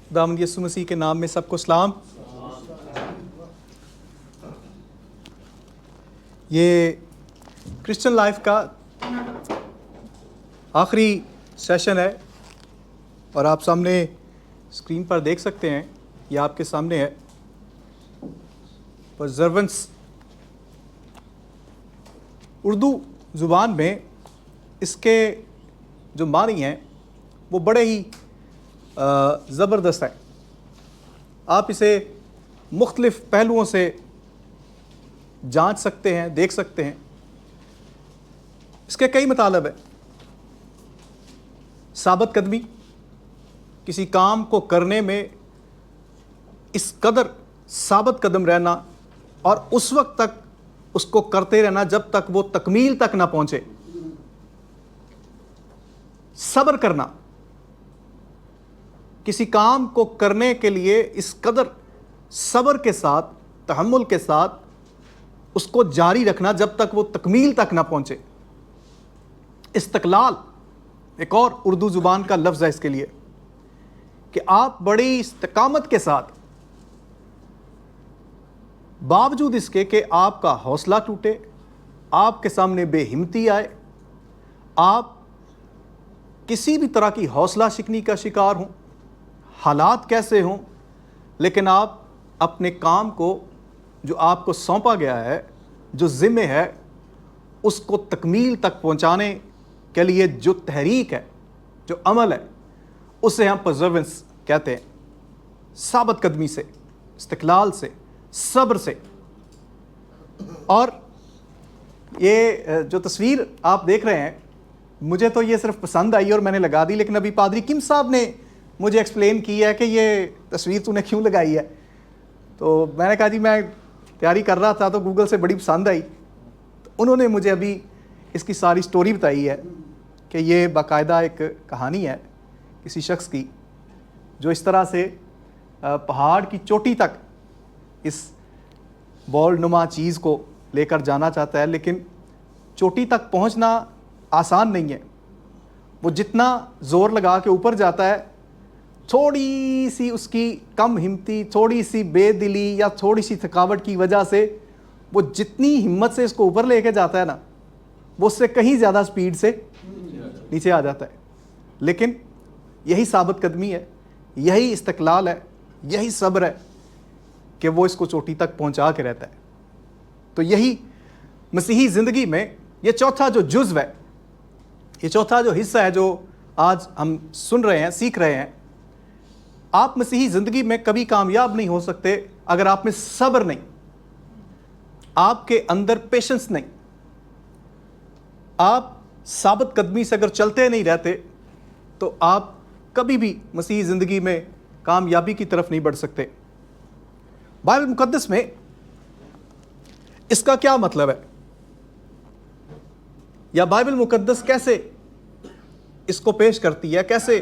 خداوند یسوع مسیح کے نام میں سب کو سلام۔ یہ کرسچن لائف کا آخری سیشن ہے اور آپ سامنے اسکرین پر دیکھ سکتے ہیں، یہ آپ کے سامنے ہے۔ پرزرونس اردو زبان میں اس کے جو معنی ہیں وہ بڑے ہی زبردست ہیں۔ آپ اسے مختلف پہلوؤں سے جانچ سکتے ہیں، دیکھ سکتے ہیں۔ اس کے کئی مطالب ہیں۔ ثابت قدمی، کسی کام کو کرنے میں اس قدر ثابت قدم رہنا اور اس وقت تک اس کو کرتے رہنا جب تک وہ تکمیل تک نہ پہنچے۔ صبر کرنا، کسی کام کو کرنے کے لیے اس قدر صبر کے ساتھ، تحمل کے ساتھ اس کو جاری رکھنا جب تک وہ تکمیل تک نہ پہنچے۔ استقلال ایک اور اردو زبان کا لفظ ہے اس کے لیے، کہ آپ بڑی استقامت کے ساتھ، باوجود اس کے کہ آپ کا حوصلہ ٹوٹے، آپ کے سامنے بے ہمتی آئے، آپ کسی بھی طرح کی حوصلہ شکنی کا شکار ہوں، حالات کیسے ہوں، لیکن آپ اپنے کام کو جو آپ کو سونپا گیا ہے، جو ذمہ ہے، اس کو تکمیل تک پہنچانے کے لیے جو تحریک ہے، جو عمل ہے، اسے ہم پرزرونس کہتے ہیں۔ ثابت قدمی سے، استقلال سے، صبر سے۔ اور یہ جو تصویر آپ دیکھ رہے ہیں، مجھے تو یہ صرف پسند آئی اور میں نے لگا دی، لیکن ابھی پادری کم صاحب نے مجھے ایکسپلین کی ہے کہ یہ تصویر تو نے کیوں لگائی ہے۔ تو میں نے کہا جی میں تیاری کر رہا تھا تو گوگل سے بڑی پسند آئی، تو انہوں نے مجھے ابھی اس کی ساری سٹوری بتائی ہے کہ یہ باقاعدہ ایک کہانی ہے کسی شخص کی جو اس طرح سے پہاڑ کی چوٹی تک اس بال نما چیز کو لے کر جانا چاہتا ہے، لیکن چوٹی تک پہنچنا آسان نہیں ہے۔ وہ جتنا زور لگا کے اوپر جاتا ہے، تھوڑی سی اس کی کم ہمتی، تھوڑی سی بے دلی یا تھوڑی سی تھکاوٹ کی وجہ سے وہ جتنی ہمت سے اس کو اوپر لے کے جاتا ہے نا، وہ اس سے کہیں زیادہ سپیڈ سے نیچے آ جاتا ہے۔ لیکن یہی ثابت قدمی ہے، یہی استقلال ہے، یہی صبر ہے کہ وہ اس کو چوٹی تک پہنچا کے رہتا ہے۔ تو یہی مسیحی زندگی میں یہ چوتھا جو جزو ہے، یہ چوتھا جو حصہ ہے جو آج ہم سن رہے ہیں، سیکھ رہے ہیں۔ آپ مسیحی زندگی میں کبھی کامیاب نہیں ہو سکتے اگر آپ میں صبر نہیں، آپ کے اندر پیشنس نہیں، آپ ثابت قدمی سے اگر چلتے نہیں رہتے تو آپ کبھی بھی مسیحی زندگی میں کامیابی کی طرف نہیں بڑھ سکتے۔ بائبل مقدس میں اس کا کیا مطلب ہے، یا بائبل مقدس کیسے اس کو پیش کرتی ہے، کیسے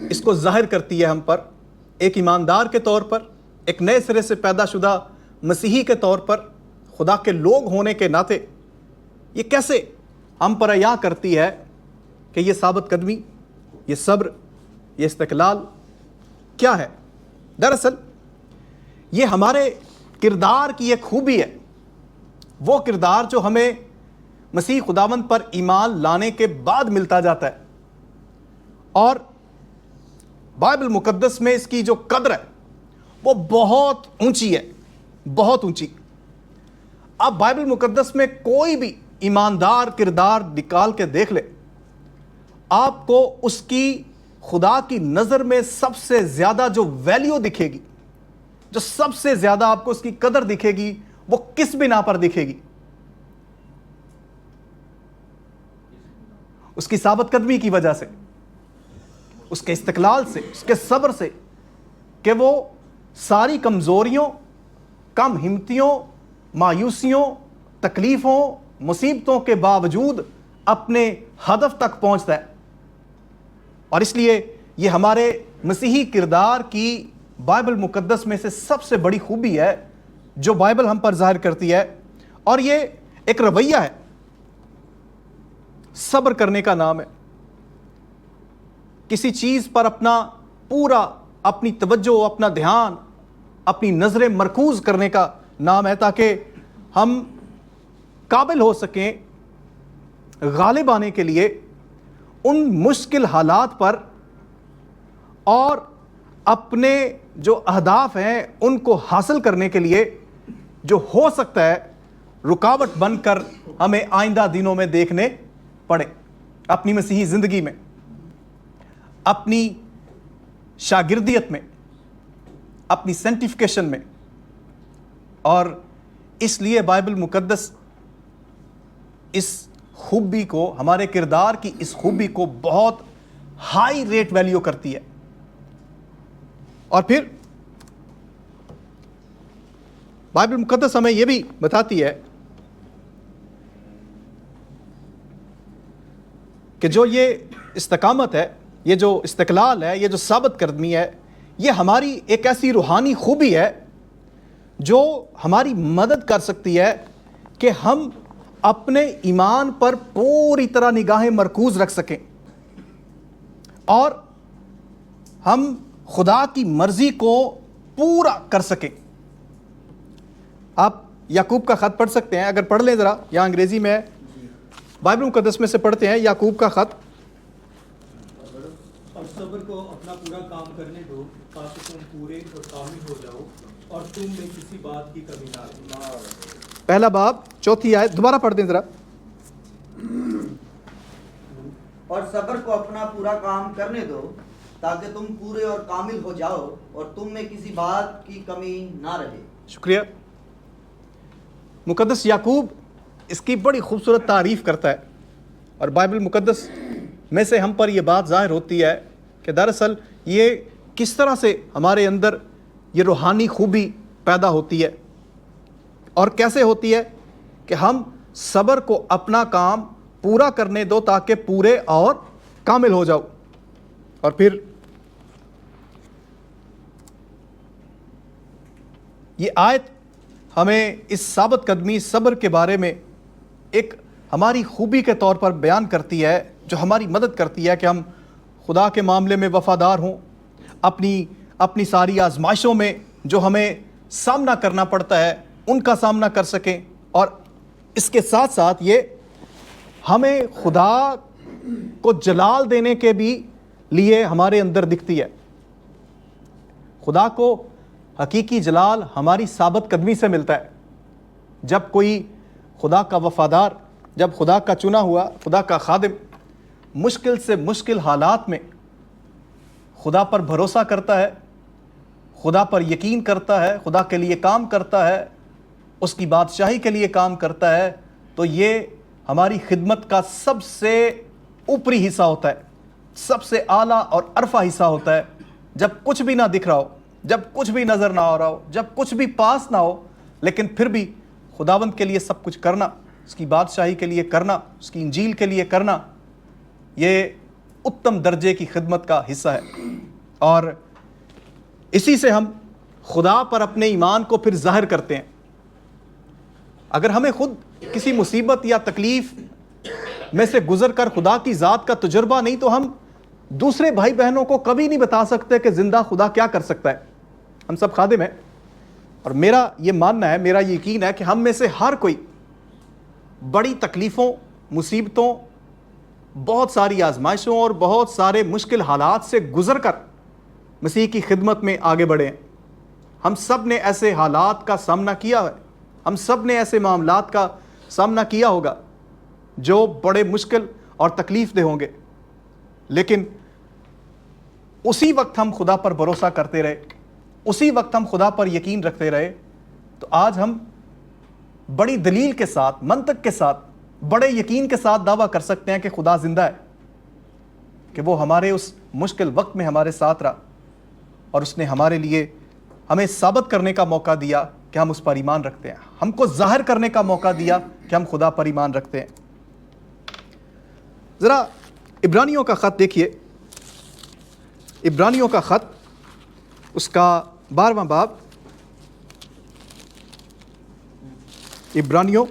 اس کو ظاہر کرتی ہے ہم پر، ایک ایماندار کے طور پر، ایک نئے سرے سے پیدا شدہ مسیحی کے طور پر، خدا کے لوگ ہونے کے ناطے یہ کیسے ہم پر عیاں کرتی ہے کہ یہ ثابت قدمی، یہ صبر، یہ استقلال کیا ہے۔ دراصل یہ ہمارے کردار کی ایک خوبی ہے، وہ کردار جو ہمیں مسیح خداوند پر ایمان لانے کے بعد ملتا جاتا ہے، اور بائبل مقدس میں اس کی جو قدر ہے وہ بہت اونچی ہے، بہت اونچی۔ آپ بائبل مقدس میں کوئی بھی ایماندار کردار نکال کے دیکھ لیں، آپ کو اس کی خدا کی نظر میں سب سے زیادہ جو ویلیو دکھے گی، جو سب سے زیادہ آپ کو اس کی قدر دکھے گی، وہ کس بنا پر دکھے گی؟ اس کی ثابت قدمی کی وجہ سے، اس کے استقلال سے، اس کے صبر سے، کہ وہ ساری کمزوریوں، کم ہمتیوں، مایوسیوں، تکلیفوں، مصیبتوں کے باوجود اپنے ہدف تک پہنچتا ہے۔ اور اس لیے یہ ہمارے مسیحی کردار کی بائبل مقدس میں سے سب سے بڑی خوبی ہے جو بائبل ہم پر ظاہر کرتی ہے، اور یہ ایک رویہ ہے، صبر کرنے کا نام ہے۔ کسی چیز پر اپنا پورا اپنی توجہ، اپنا دھیان، اپنی نظریں مرکوز کرنے کا نام ہے، تاکہ ہم قابل ہو سکیں غالب آنے کے لیے ان مشکل حالات پر، اور اپنے جو اہداف ہیں ان کو حاصل کرنے کے لیے جو ہو سکتا ہے رکاوٹ بن کر ہمیں آئندہ دنوں میں دیکھنے پڑے، اپنی مسیحی زندگی میں، اپنی شاگردیت میں، اپنی سینٹیفیکیشن میں۔ اور اس لیے بائبل مقدس اس خوبی کو، ہمارے کردار کی اس خوبی کو بہت ہائی ریٹ ویلیو کرتی ہے۔ اور پھر بائبل مقدس ہمیں یہ بھی بتاتی ہے کہ جو یہ استقامت ہے، یہ جو استقلال ہے، یہ جو ثابت قدمی ہے، یہ ہماری ایک ایسی روحانی خوبی ہے جو ہماری مدد کر سکتی ہے کہ ہم اپنے ایمان پر پوری طرح نگاہیں مرکوز رکھ سکیں اور ہم خدا کی مرضی کو پورا کر سکیں۔ آپ یعقوب کا خط پڑھ سکتے ہیں، اگر پڑھ لیں ذرا، یہاں انگریزی میں ہے، بائبل مقدس میں سے پڑھتے ہیں یعقوب کا خط۔ اور صبر کو اپنا پورا کام کرنے دو تاکہ تم پورے اور کامل ہو جاؤ اور تم میں کسی بات کی کمی نہ رہے۔ پہلا باب 4 آیت دوبارہ پڑھ دیں ذرا۔ اور صبر کو اپنا پورا کام کرنے دو تاکہ تم پورے اور کامل ہو جاؤ اور تم میں کسی بات کی کمی نہ رہے۔ شکریہ۔ مقدس یعقوب اس کی بڑی خوبصورت تعریف کرتا ہے، اور بائبل مقدس میں سے ہم پر یہ بات ظاہر ہوتی ہے کہ دراصل یہ کس طرح سے ہمارے اندر یہ روحانی خوبی پیدا ہوتی ہے، اور کیسے ہوتی ہے کہ ہم صبر کو اپنا کام پورا کرنے دو تاکہ پورے اور کامل ہو جاؤ۔ اور پھر یہ آیت ہمیں اس ثابت قدمی صبر کے بارے میں ایک ہماری خوبی کے طور پر بیان کرتی ہے، جو ہماری مدد کرتی ہے کہ ہم خدا کے معاملے میں وفادار ہوں، اپنی ساری آزمائشوں میں جو ہمیں سامنا کرنا پڑتا ہے ان کا سامنا کر سکیں، اور اس کے ساتھ ساتھ یہ ہمیں خدا کو جلال دینے کے بھی لیے ہمارے اندر دکھتی ہے۔ خدا کو حقیقی جلال ہماری ثابت قدمی سے ملتا ہے۔ جب کوئی خدا کا وفادار، جب خدا کا چنا ہوا، خدا کا خادم مشکل سے مشکل حالات میں خدا پر بھروسہ کرتا ہے، خدا پر یقین کرتا ہے، خدا کے لیے کام کرتا ہے، اس کی بادشاہی کے لیے کام کرتا ہے، تو یہ ہماری خدمت کا سب سے اوپری حصہ ہوتا ہے، سب سے اعلیٰ اور عرفہ حصہ ہوتا ہے۔ جب کچھ بھی نہ دکھ رہا ہو، جب کچھ بھی نظر نہ آ رہا ہو، جب کچھ بھی پاس نہ ہو، لیکن پھر بھی خداوند کے لیے سب کچھ کرنا، اس کی بادشاہی کے لیے کرنا، اس کی انجیل کے لیے کرنا، یہ اتم درجے کی خدمت کا حصہ ہے۔ اور اسی سے ہم خدا پر اپنے ایمان کو پھر ظاہر کرتے ہیں۔ اگر ہمیں خود کسی مصیبت یا تکلیف میں سے گزر کر خدا کی ذات کا تجربہ نہیں، تو ہم دوسرے بھائی بہنوں کو کبھی نہیں بتا سکتے کہ زندہ خدا کیا کر سکتا ہے۔ ہم سب خادم ہیں، اور میرا یہ ماننا ہے، میرا یقین ہے کہ ہم میں سے ہر کوئی بڑی تکلیفوں، مصیبتوں، بہت ساری آزمائشوں اور بہت سارے مشکل حالات سے گزر کر مسیح کی خدمت میں آگے بڑھے ہیں۔ ہم سب نے ایسے حالات کا سامنا کیا ہے، ہم سب نے ایسے معاملات کا سامنا کیا ہوگا جو بڑے مشکل اور تکلیف دہ ہوں گے، لیکن اسی وقت ہم خدا پر بھروسہ کرتے رہے، اسی وقت ہم خدا پر یقین رکھتے رہے، تو آج ہم بڑی دلیل کے ساتھ، منطق کے ساتھ، بڑے یقین کے ساتھ دعویٰ کر سکتے ہیں کہ خدا زندہ ہے، کہ وہ ہمارے اس مشکل وقت میں ہمارے ساتھ رہا، اور اس نے ہمارے لیے ہمیں ثابت کرنے کا موقع دیا کہ ہم اس پر ایمان رکھتے ہیں، ہم کو ظاہر کرنے کا موقع دیا کہ ہم خدا پر ایمان رکھتے ہیں۔ ذرا عبرانیوں کا خط دیکھیے، عبرانیوں کا خط، اس کا 12واں باب، عبرانیوں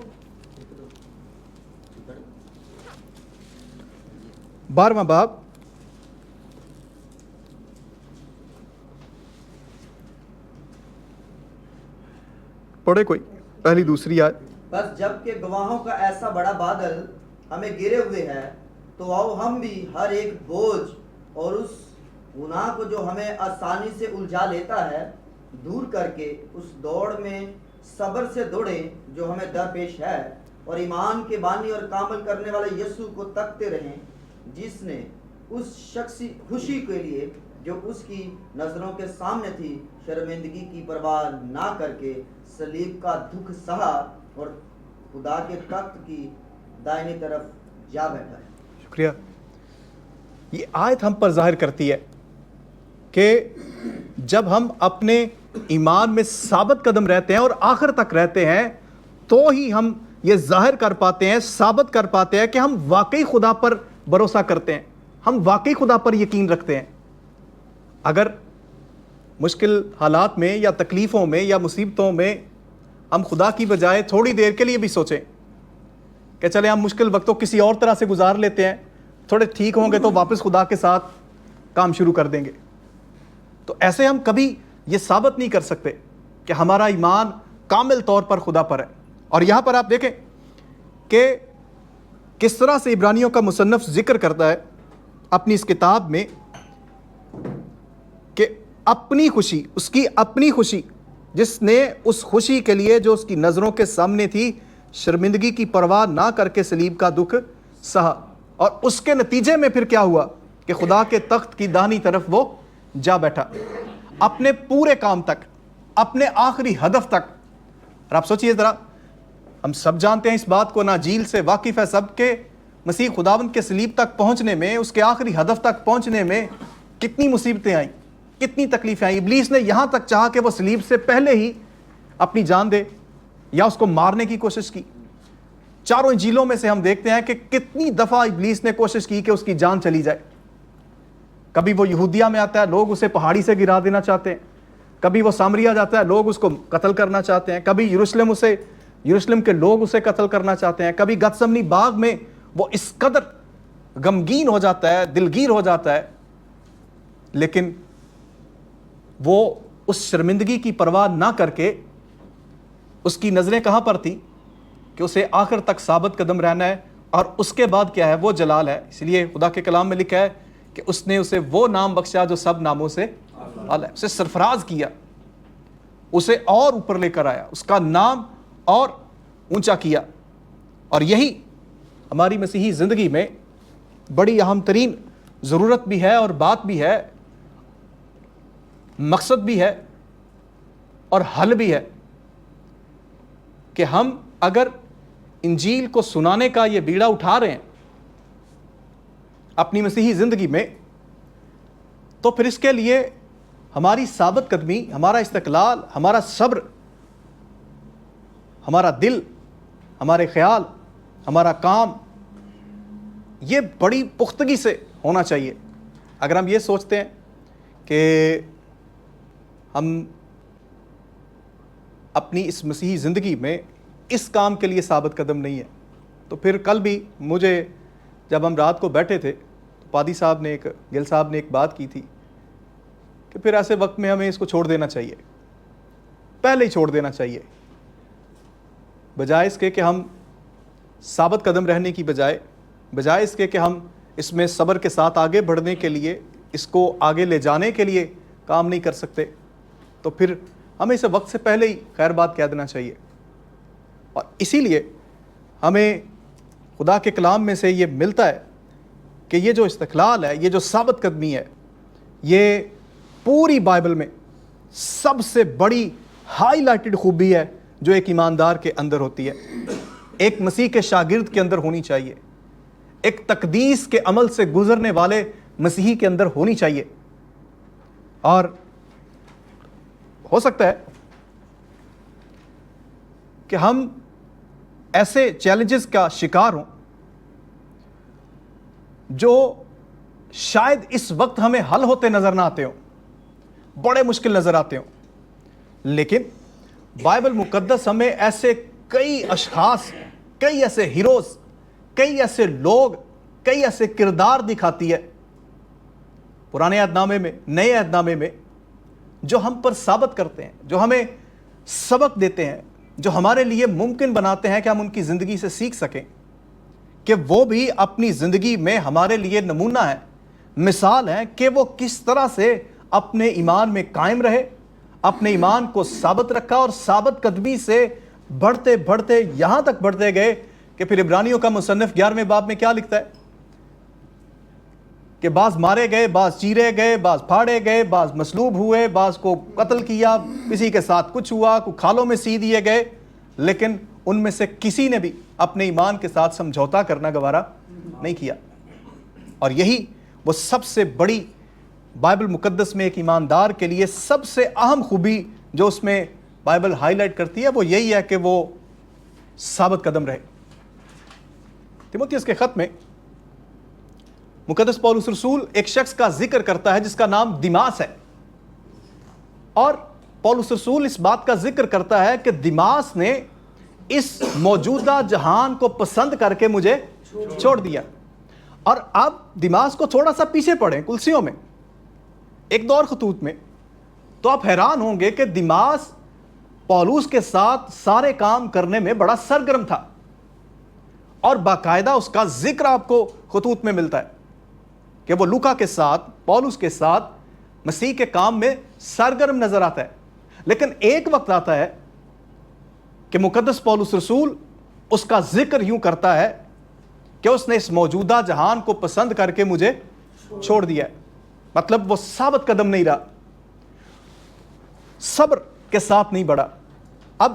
12واں باب پڑھے کوئی پہلی دوسری آیت. بس جب کہ گواہوں کا ایسا بڑا بادل ہمیں گھیرے ہوئے ہے تو آؤ ہم بھی ہر ایک بوجھ اور اس گناہ کو جو ہمیں آسانی سے الجھا لیتا ہے دور کر کے اس دوڑ میں صبر سے دوڑیں جو ہمیں درپیش ہے، اور ایمان کے بانی اور کامل کرنے والے یسوع کو تکتے رہیں، جس نے اس شخصی خوشی کے لیے جو اس کی نظروں کے سامنے تھی شرمندگی کی پرواہ نہ کر کے صلیب کا دکھ سہا اور خدا کے تخت کی دائنی طرف جا بیٹھا ہے. شکریہ. یہ آیت ہم پر ظاہر کرتی ہے کہ جب ہم اپنے ایمان میں ثابت قدم رہتے ہیں اور آخر تک رہتے ہیں تو ہی ہم یہ ظاہر کر پاتے ہیں، ثابت کر پاتے ہیں کہ ہم واقعی خدا پر بھروسہ کرتے ہیں، ہم واقعی خدا پر یقین رکھتے ہیں. اگر مشکل حالات میں یا تکلیفوں میں یا مصیبتوں میں ہم خدا کی بجائے تھوڑی دیر کے لیے بھی سوچیں کہ چلے ہم مشکل وقت تو کسی اور طرح سے گزار لیتے ہیں، تھوڑے ٹھیک ہوں گے تو واپس خدا کے ساتھ کام شروع کر دیں گے، تو ایسے ہم کبھی یہ ثابت نہیں کر سکتے کہ ہمارا ایمان کامل طور پر خدا پر ہے. اور یہاں پر آپ دیکھیں کہ کس طرح سے عبرانیوں کا مصنف ذکر کرتا ہے اپنی اس کتاب میں کہ اپنی خوشی، اس کی اپنی خوشی، جس نے اس خوشی کے لیے جو اس کی نظروں کے سامنے تھی شرمندگی کی پرواہ نہ کر کے صلیب کا دکھ سہا، اور اس کے نتیجے میں پھر کیا ہوا کہ خدا کے تخت کی داہنی طرف وہ جا بیٹھا اپنے پورے کام تک، اپنے آخری ہدف تک. اور آپ سوچئے ذرا، ہم سب جانتے ہیں اس بات کو، اناجیل سے واقف ہے سب کے، مسیح خداوند کے صلیب تک پہنچنے میں، اس کے آخری ہدف تک پہنچنے میں کتنی مصیبتیں آئیں، کتنی تکلیفیں آئیں. ابلیس نے یہاں تک چاہا کہ وہ صلیب سے پہلے ہی اپنی جان دے یا اس کو مارنے کی کوشش کی. چاروں انجیلوں میں سے ہم دیکھتے ہیں کہ کتنی دفعہ ابلیس نے کوشش کی کہ اس کی جان چلی جائے. کبھی وہ یہودیہ میں آتا ہے، لوگ اسے پہاڑی سے گرا دینا چاہتے ہیں. کبھی وہ سامریہ جاتا ہے، لوگ اس کو قتل کرنا چاہتے ہیں. کبھی یروشلم کے لوگ اسے قتل کرنا چاہتے ہیں. کبھی گتسمنی باغ میں وہ اس قدر غمگین ہو جاتا ہے، دلگیر ہو جاتا ہے، لیکن وہ اس شرمندگی کی پرواہ نہ کر کے، اس کی نظریں کہاں پر تھیں کہ اسے آخر تک ثابت قدم رہنا ہے، اور اس کے بعد کیا ہے، وہ جلال ہے. اس لیے خدا کے کلام میں لکھا ہے کہ اس نے اسے وہ نام بخشا جو سب ناموں سے اعلیٰ ہے. اسے سرفراز کیا، اسے اور اوپر لے کر آیا، اس کا نام اور اونچا کیا. اور یہی ہماری مسیحی زندگی میں بڑی اہم ترین ضرورت بھی ہے اور بات بھی ہے، مقصد بھی ہے اور حل بھی ہے کہ ہم اگر انجیل کو سنانے کا یہ بیڑا اٹھا رہے ہیں اپنی مسیحی زندگی میں، تو پھر اس کے لیے ہماری ثابت قدمی، ہمارا استقلال، ہمارا صبر، ہمارا دل، ہمارے خیال، ہمارا کام، یہ بڑی پختگی سے ہونا چاہیے. اگر ہم یہ سوچتے ہیں کہ ہم اپنی اس مسیحی زندگی میں اس کام کے لیے ثابت قدم نہیں ہے، تو پھر کل بھی مجھے جب ہم رات کو بیٹھے تھے تو پادی صاحب نے گل صاحب نے ایک بات کی تھی کہ پھر ایسے وقت میں ہمیں اس کو چھوڑ دینا چاہیے، پہلے ہی چھوڑ دینا چاہیے، بجائے اس کے کہ ہم ثابت قدم رہنے کی بجائے اس کے کہ ہم اس میں صبر کے ساتھ آگے بڑھنے کے لیے، اس کو آگے لے جانے کے لیے کام نہیں کر سکتے، تو پھر ہمیں اسے وقت سے پہلے ہی خیر بات کہہ دینا چاہیے. اور اسی لیے ہمیں خدا کے کلام میں سے یہ ملتا ہے کہ یہ جو استقلال ہے، یہ جو ثابت قدمی ہے، یہ پوری بائبل میں سب سے بڑی ہائی لائٹڈ خوبی ہے جو ایک ایماندار کے اندر ہوتی ہے، ایک مسیح کے شاگرد کے اندر ہونی چاہیے، ایک تقدیس کے عمل سے گزرنے والے مسیحی کے اندر ہونی چاہیے. اور ہو سکتا ہے کہ ہم ایسے چیلنجز کا شکار ہوں جو شاید اس وقت ہمیں حل ہوتے نظر نہ آتے ہوں، بڑے مشکل نظر آتے ہوں، لیکن بائبل مقدس ہمیں ایسے کئی اشخاص، کئی ایسے ہیروز، کئی ایسے لوگ، کئی ایسے کردار دکھاتی ہے پرانے عہد نامے میں، نئے عہد نامے میں، جو ہم پر ثابت کرتے ہیں، جو ہمیں سبق دیتے ہیں، جو ہمارے لیے ممکن بناتے ہیں کہ ہم ان کی زندگی سے سیکھ سکیں کہ وہ بھی اپنی زندگی میں ہمارے لیے نمونہ ہے، مثال ہے کہ وہ کس طرح سے اپنے ایمان میں قائم رہے، اپنے ایمان کو ثابت رکھا اور ثابت قدمی سے بڑھتے بڑھتے یہاں تک بڑھتے گئے کہ پھر عبرانیوں کا مصنف 11ویں باب میں کیا لکھتا ہے کہ بعض مارے گئے، بعض چیرے گئے، بعض پھاڑے گئے، بعض مصلوب ہوئے، بعض کو قتل کیا، کسی کے ساتھ کچھ ہوا، کو کھالوں میں سی دیے گئے، لیکن ان میں سے کسی نے بھی اپنے ایمان کے ساتھ سمجھوتا کرنا گوارا نہیں کیا۔ اور یہی وہ سب سے بڑی بائبل مقدس میں ایک ایماندار کے لیے سب سے اہم خوبی جو اس میں بائبل ہائی لائٹ کرتی ہے وہ یہی ہے کہ وہ ثابت قدم رہے۔ تیموتھیوس کے خط میں مقدس پولس رسول ایک شخص کا ذکر کرتا ہے جس کا نام دیماس ہے، اور پولس رسول اس بات کا ذکر کرتا ہے کہ دیماس نے اس موجودہ جہان کو پسند کر کے مجھے چھوڑ دیا۔ اور اب دیماس کو تھوڑا سا پیچھے پڑھیں کلسیوں میں، ایک دور خطوط میں، تو آپ حیران ہوں گے کہ دیماس پولس کے ساتھ سارے کام کرنے میں بڑا سرگرم تھا، اور باقاعدہ اس کا ذکر آپ کو خطوط میں ملتا ہے کہ وہ لوکا کے ساتھ، پولس کے ساتھ مسیح کے کام میں سرگرم نظر آتا ہے۔ لیکن ایک وقت آتا ہے کہ مقدس پولس رسول اس کا ذکر یوں کرتا ہے کہ اس نے اس موجودہ جہان کو پسند کر کے مجھے چھوڑ دیا ہے، مطلب وہ ثابت قدم نہیں رہا، صبر کے ساتھ نہیں بڑھا۔ اب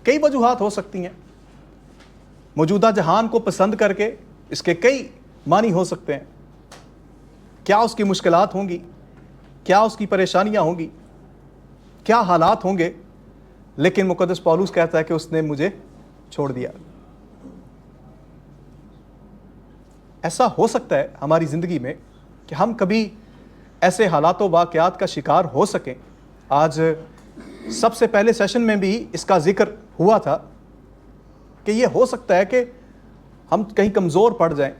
کئی وجوہات ہو سکتی ہیں، موجودہ جہان کو پسند کر کے اس کے کئی معنی ہو سکتے ہیں۔ کیا اس کی مشکلات ہوں گی، کیا اس کی پریشانیاں ہوں گی، کیا حالات ہوں گے، لیکن مقدس پولس کہتا ہے کہ اس نے مجھے چھوڑ دیا۔ ایسا ہو سکتا ہے ہماری زندگی میں کہ ہم کبھی ایسے حالات و واقعات کا شکار ہو سکیں۔ آج سب سے پہلے سیشن میں بھی اس کا ذکر ہوا تھا کہ یہ ہو سکتا ہے کہ ہم کہیں کمزور پڑ جائیں،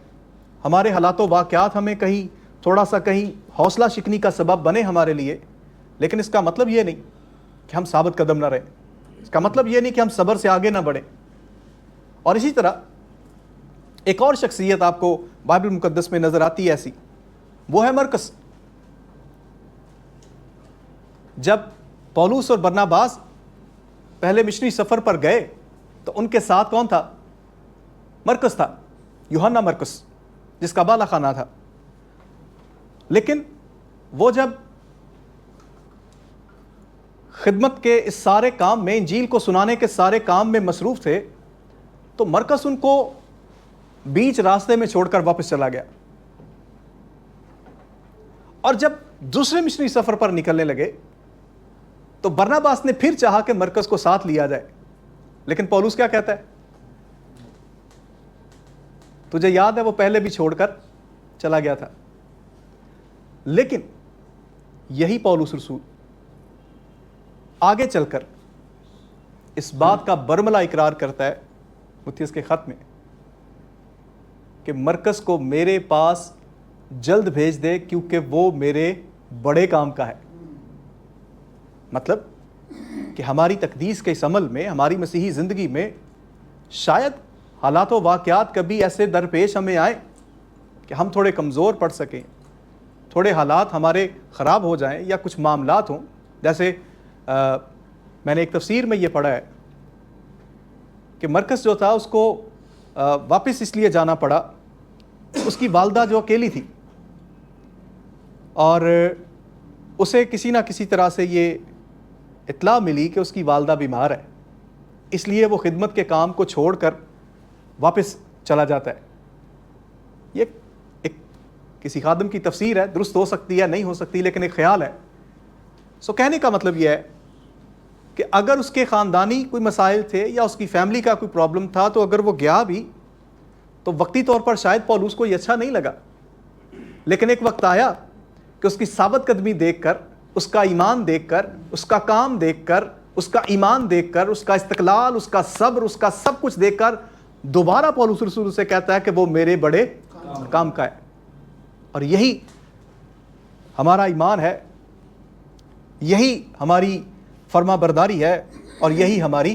ہمارے حالات و واقعات ہمیں کہیں تھوڑا سا کہیں حوصلہ شکنی کا سبب بنے ہمارے لیے، لیکن اس کا مطلب یہ نہیں کہ ہم ثابت قدم نہ رہیں، اس کا مطلب یہ نہیں کہ ہم صبر سے آگے نہ بڑھیں۔ اور اسی طرح ایک اور شخصیت آپ کو بائبل مقدس میں نظر آتی ہے ایسی، وہ ہے مرکس۔ جب پولس اور برناباس پہلے مشنری سفر پر گئے تو ان کے ساتھ کون تھا؟ مرکس تھا، یوحنا مرکس، جس کا بالا خانہ تھا۔ لیکن وہ جب خدمت کے اس سارے کام میں، انجیل کو سنانے کے سارے کام میں مصروف تھے، تو مرکس ان کو بیچ راستے میں چھوڑ کر واپس چلا گیا۔ اور جب دوسرے مشنری سفر پر نکلنے لگے تو برناباس نے پھر چاہا کہ مرکس کو ساتھ لیا جائے، لیکن پولس کیا کہتا ہے؟ تجھے یاد ہے وہ پہلے بھی چھوڑ کر چلا گیا تھا۔ لیکن یہی پولس رسول آگے چل کر اس بات کا برملا اقرار کرتا ہے تیموتھیوس کے خط میں کہ مرکس کو میرے پاس جلد بھیج دے کیونکہ وہ میرے بڑے کام کا ہے۔ مطلب کہ ہماری تقدیس کے اس عمل میں، ہماری مسیحی زندگی میں شاید حالات و واقعات کبھی ایسے درپیش ہمیں آئے کہ ہم تھوڑے کمزور پڑ سکیں، تھوڑے حالات ہمارے خراب ہو جائیں یا کچھ معاملات ہوں۔ جیسے میں نے ایک تفسیر میں یہ پڑھا ہے کہ مرکز جو تھا اس کو واپس اس لیے جانا پڑا، اس کی والدہ جو اکیلی تھی اور اسے کسی نہ کسی طرح سے یہ اطلاع ملی کہ اس کی والدہ بیمار ہے، اس لیے وہ خدمت کے کام کو چھوڑ کر واپس چلا جاتا ہے۔ یہ ایک کسی خادم کی تفسیر ہے، درست ہو سکتی ہے نہیں ہو سکتی، لیکن ایک خیال ہے۔ سو کہنے کا مطلب یہ ہے کہ اگر اس کے خاندانی کوئی مسائل تھے یا اس کی فیملی کا کوئی پرابلم تھا تو اگر وہ گیا بھی تو وقتی طور پر شاید پولس کو یہ اچھا نہیں لگا، لیکن ایک وقت آیا کہ اس کی ثابت قدمی دیکھ کر، اس کا ایمان دیکھ کر، اس کا کام دیکھ کر، اس کا ایمان دیکھ کر، اس کا استقلال، اس کا صبر، اس کا سب کچھ دیکھ کر دوبارہ پولس رسول سے کہتا ہے کہ وہ میرے بڑے کام کا ہے۔ اور یہی ہمارا ایمان ہے، یہی ہماری فرما برداری ہے، اور یہی ہماری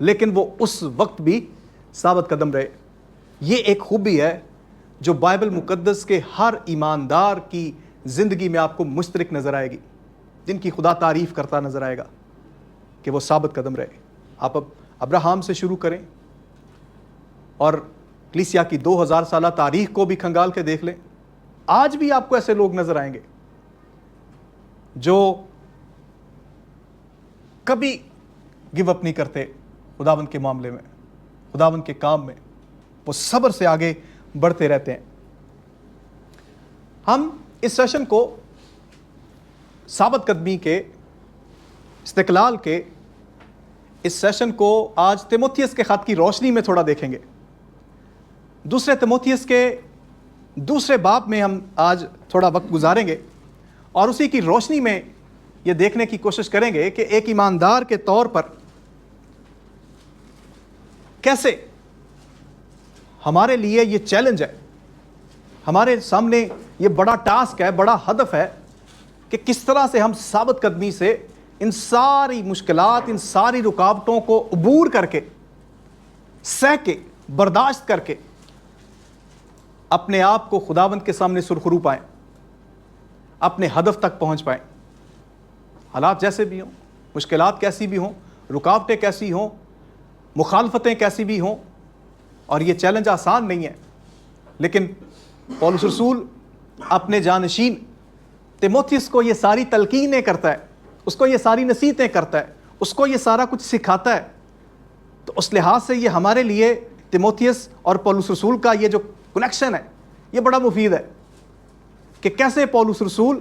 لیکن وہ اس وقت بھی ثابت قدم رہے. یہ ایک خوبی ہے جو بائبل مقدس کے ہر ایماندار کی زندگی میں آپ کو مشترک نظر آئے گی, جن کی خدا تعریف کرتا نظر آئے گا کہ وہ ثابت قدم رہے. آپ اب ابراہم سے شروع کریں اور کلیسیا کی 2000 سالہ تاریخ کو بھی کھنگال کے دیکھ لیں. آج بھی آپ کو ایسے لوگ نظر آئیں گے جو کبھی گیو اپ نہیں کرتے خداوند کے معاملے میں, خداوند کے کام میں. وہ صبر سے آگے بڑھتے رہتے ہیں. ہم اس سیشن کو ثابت قدمی کے, استقلال کے اس سیشن کو آج تیموتھیوس کے خط کی روشنی میں تھوڑا دیکھیں گے. دوسرے تیموتھیوس کے دوسرے باب میں ہم آج تھوڑا وقت گزاریں گے اور اسی کی روشنی میں یہ دیکھنے کی کوشش کریں گے کہ ایک ایماندار کے طور پر کیسے ہمارے لیے یہ چیلنج ہے, ہمارے سامنے یہ بڑا ٹاسک ہے, بڑا ہدف ہے کہ کس طرح سے ہم ثابت قدمی سے ان ساری مشکلات, ان ساری رکاوٹوں کو عبور کر کے, سہ کے, برداشت کر کے اپنے آپ کو خداوند کے سامنے سرخرو پائیں, اپنے ہدف تک پہنچ پائیں. حالات جیسے بھی ہوں, مشکلات کیسی بھی ہوں, رکاوٹیں کیسی ہوں, مخالفتیں کیسی بھی ہوں, اور یہ چیلنج آسان نہیں ہے, لیکن پولس رسول اپنے جانشین تیموتھیوس کو یہ ساری تلقینیں کرتا ہے, اس کو یہ ساری نصیحتیں کرتا ہے, اس کو یہ سارا کچھ سکھاتا ہے. تو اس لحاظ سے یہ ہمارے لیے تیموتھیوس اور پولس رسول کا یہ جو کنیکشن ہے یہ بڑا مفید ہے کہ کیسے پولس رسول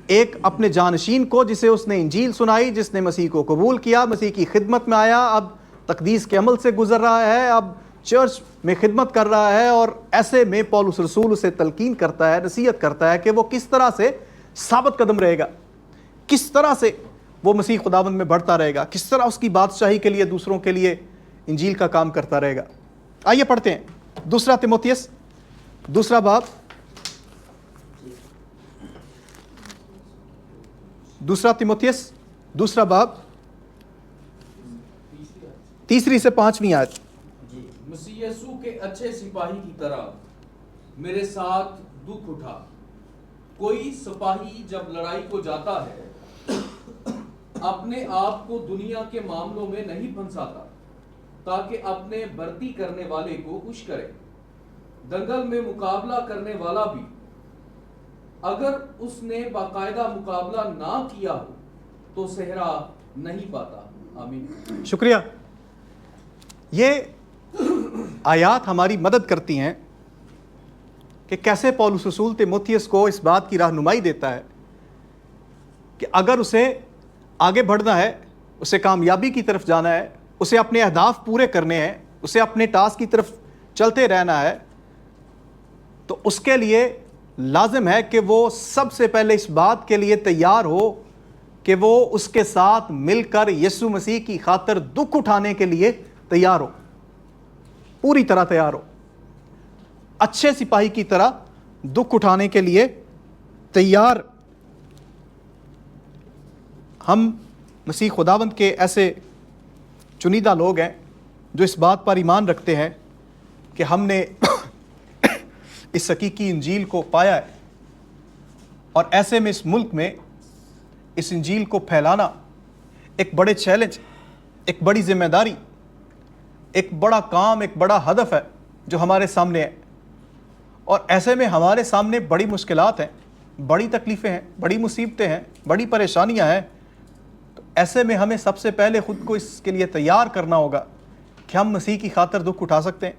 ایک اپنے جانشین کو, جسے اس نے انجیل سنائی, جس نے مسیح کو قبول کیا, مسیح کی خدمت میں آیا, اب تقدیس کے عمل سے گزر رہا ہے, اب چرچ میں خدمت کر رہا ہے, اور ایسے میں پولس رسول اسے تلقین کرتا ہے, نصیحت کرتا ہے کہ وہ کس طرح سے ثابت قدم رہے گا, کس طرح سے وہ مسیح خداوند میں بڑھتا رہے گا, کس طرح اس کی بادشاہی کے لیے, دوسروں کے لیے انجیل کا کام کرتا رہے گا. آئیے پڑھتے ہیں دوسرا تیموتھیوس دوسرا باب, دوسرا تیموتھیوس دوسرا باب 3 سے 5 آیت. مسیح یسوع کے اچھے سپاہی کی طرح میرے ساتھ دکھ اٹھا. کوئی سپاہی جب لڑائی کو جاتا ہے اپنے آپ کو دنیا کے معاملوں میں نہیں پھنساتا تاکہ اپنے بھرتی کرنے والے کو خوش کرے. دنگل میں مقابلہ کرنے والا بھی اگر اس نے باقاعدہ مقابلہ نہ کیا ہو تو صحرا نہیں پاتا. آمین. شکریہ. یہ آیات ہماری مدد کرتی ہیں کہ کیسے پولس رسول تیموتھیوس کو اس بات کی رہنمائی دیتا ہے کہ اگر اسے آگے بڑھنا ہے, اسے کامیابی کی طرف جانا ہے, اسے اپنے اہداف پورے کرنے ہیں, اسے اپنے ٹاسک کی طرف چلتے رہنا ہے, تو اس کے لیے لازم ہے کہ وہ سب سے پہلے اس بات کے لیے تیار ہو کہ وہ اس کے ساتھ مل کر یسوع مسیح کی خاطر دکھ اٹھانے کے لیے تیار ہو, پوری طرح تیار ہو, اچھے سپاہی کی طرح دکھ اٹھانے کے لیے تیار. ہم مسیح خداوند کے ایسے چنیدہ لوگ ہیں جو اس بات پر ایمان رکھتے ہیں کہ ہم نے اس حقیقی انجیل کو پایا ہے, اور ایسے میں اس ملک میں اس انجیل کو پھیلانا ایک بڑے چیلنج, ایک بڑی ذمہ داری, ایک بڑا کام, ایک بڑا ہدف ہے جو ہمارے سامنے ہے. اور ایسے میں ہمارے سامنے بڑی مشکلات ہیں, بڑی تکلیفیں ہیں, بڑی مصیبتیں ہیں, بڑی پریشانیاں ہیں. تو ایسے میں ہمیں سب سے پہلے خود کو اس کے لیے تیار کرنا ہوگا کہ ہم مسیح کی خاطر دکھ اٹھا سکتے ہیں,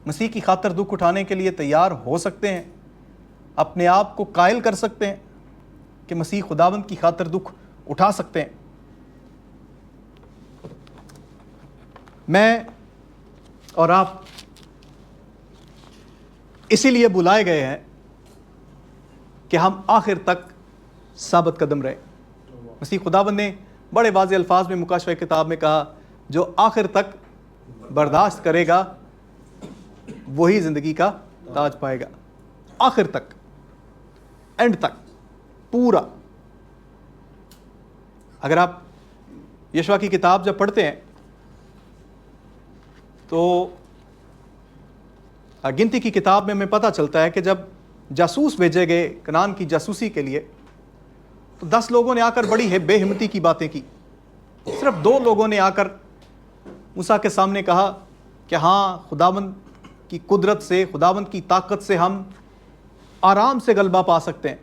مسیح کی خاطر دکھ اٹھانے کے لیے تیار ہو سکتے ہیں, اپنے آپ کو قائل کر سکتے ہیں کہ مسیح خداوند کی خاطر دکھ اٹھا سکتے ہیں. میں اور آپ اسی لیے بلائے گئے ہیں کہ ہم آخر تک ثابت قدم رہیں. مسیح خداوند نے بڑے واضح الفاظ میں مکاشفہ کتاب میں کہا, جو آخر تک برداشت کرے گا وہی زندگی کا تاج پائے گا. آخر تک, اینڈ تک, پورا. اگر آپ یشوع کی کتاب جب پڑھتے ہیں تو گنتی کی کتاب میں ہمیں پتہ چلتا ہے کہ جب جاسوس بھیجے گئے کنعان کی جاسوسی کے لیے تو 10 لوگوں نے آ کر بڑی بے ہمتی کی باتیں کی. صرف 2 لوگوں نے آ کر موسیٰ کے سامنے کہا کہ ہاں خداوند کی قدرت سے، خداوند کی طاقت سے ہم آرام سے غلبہ پا سکتے ہیں،